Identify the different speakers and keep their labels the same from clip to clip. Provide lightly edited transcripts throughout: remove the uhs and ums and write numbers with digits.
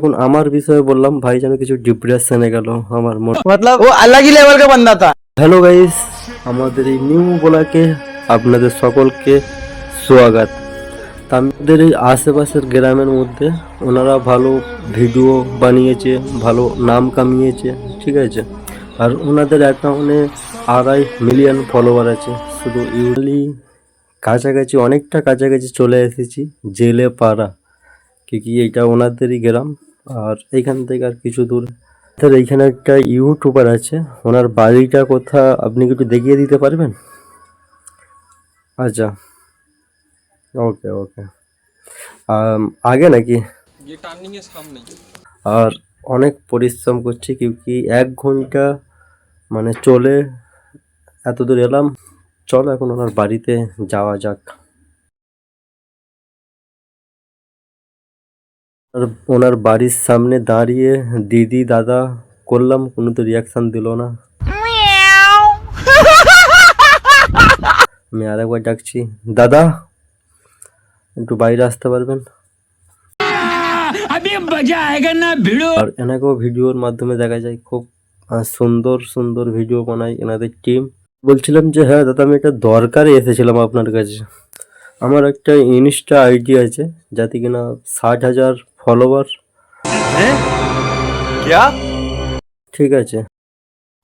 Speaker 1: এখন আমার বিষয়ে বললাম, ভাই যেন কিছু ডিপ্রেশনে গেল আমার মন।
Speaker 2: मतलब वो अलग ही लेवल का बंदा था।
Speaker 1: হ্যালো গাইস, আমাদের এই নিউ ব্লগে আপনাদের সকলকে স্বাগত। তা আমাদের এই আশেপাশের গ্রামের মধ্যে ওনারা ভালো ভিডিও বানিয়েছে, ভালো নাম কামিয়েছে, ঠিক আছে। আর ওনাদের অ্যাকাউন্টে 2.5 মিলিয়ন ফলোয়ার আছে। শুধু ইউলি কাছাকাছি, অনেকটা কাছাকাছি চলে এসেছি জেলে পাড়া, কি এইটা ওনাদেরই গ্রাম। আর এইখান থেকে আর কিছু দূর স্যার এইখানে একটা ইউটিউবার আছে, ওনার বাড়িটা কোথা আপনি কি একটু দেখিয়ে দিতে পারবেন? আচ্ছা, ওকে ওকে। আগে নাকি? আর অনেক পরিশ্রম করছি, কি 1 ঘন্টা মানে চলে এত দূর এলাম। চলো এখন ওনার বাড়িতে যাওয়া যাক। আর ওনার বাড়ির সামনে দাঁড়িয়ে দিদি দাদা করলাম, কোনো তো রিয়াকশন দিল না। আমি আরেকবার ডাকছি, দাদা একটু বাইরে আসতে পারবেন? আর এনাকেও ভিডিওর মাধ্যমে দেখা যায় খুব সুন্দর সুন্দর ভিডিও বানায় এনাদের টিম। বলছিলাম যে হ্যাঁ দাদা, আমি একটা দরকারে এসেছিলাম আপনার কাছে। আমার একটা ইনস্টা আইডি আছে যাতে কিনা 60,000 ফলোয়ার। ঠিক আছে,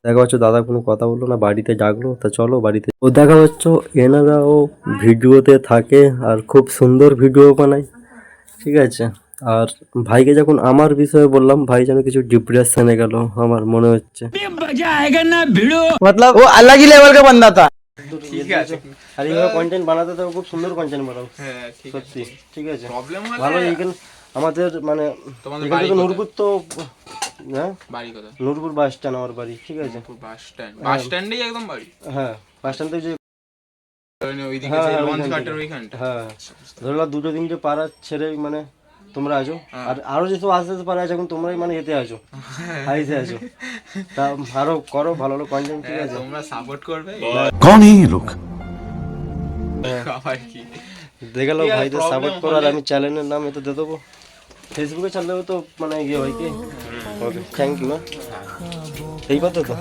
Speaker 1: দেখা পাচ্ছ দাদা কোনো কথা বললো না, বাড়িতে ডাকলো। তা চলো বাড়িতে। ও দেখা পাচ্ছ এনারাও ভিডিওতে থাকে আর খুব সুন্দর ভিডিও বানায়, ঠিক আছে। আর ভাইকে যখন আমার বিষয়ে বললাম, ভাই যেন কিছু ডিপ্রেশনে গেল আমার মনে হচ্ছে।
Speaker 2: मतलब वो अलग ही लेवल का बंदा था।
Speaker 1: ঠিক আছে, আর এইভাবে কন্টেন্ট বানাতে তো খুব সুন্দর কন্টেন্ট বানাও।
Speaker 3: হ্যাঁ ঠিক আছে,
Speaker 1: সত্যি ঠিক আছে,
Speaker 3: প্রবলেম হলে
Speaker 1: ভালো। এইখানে আমাদের মানে
Speaker 3: তোমাদের
Speaker 1: এখান
Speaker 3: বাড়ি
Speaker 1: থেকে
Speaker 3: কোথায়?
Speaker 1: নূরপুর তো, হ্যাঁ
Speaker 3: বাড়ি কোথায়?
Speaker 1: নূরপুর বাস স্ট্যান্ড আমার বাড়ি, ঠিক আছে।
Speaker 3: বাস স্ট্যান্ড, বাস স্ট্যান্ডেই একদম বাড়ি?
Speaker 1: হ্যাঁ বাস স্ট্যান্ড থেকে যে,
Speaker 3: মানে ওইদিকে
Speaker 1: হ্যাঁ,
Speaker 3: যে
Speaker 1: হ্যাঁ,
Speaker 3: লঞ্চ
Speaker 1: ওইখান
Speaker 3: ঘাটের
Speaker 1: থেকে।
Speaker 3: ওইখানটা?
Speaker 1: হ্যাঁ ধরো 2-3টে পাড়া ছেড়ে মানে তোমরা আছো, আর আরো যেসব আস্তে আস্তে পাড়া আছে এখন তোমরাই মানে এতে আছো, হাইতে আছো। তা আরো করো ভালো ভালো কন্টেন্ট, ঠিক আছে।
Speaker 3: তোমরা সাপোর্ট করবে।
Speaker 4: कौन है ये लोग?
Speaker 3: আবার কি
Speaker 1: দেখালো
Speaker 3: কি আর
Speaker 1: ভাইদের
Speaker 3: problem
Speaker 1: সাপোর্ট করো। আর
Speaker 3: হলে-
Speaker 1: আমি চ্যানেলের নাম এতে দিয়ে দেবো, ফেসবুকে ছাড়লেও তো মানে ইয়ে হয় কি। ওকে, থ্যাংক ইউ। এই কথা তো।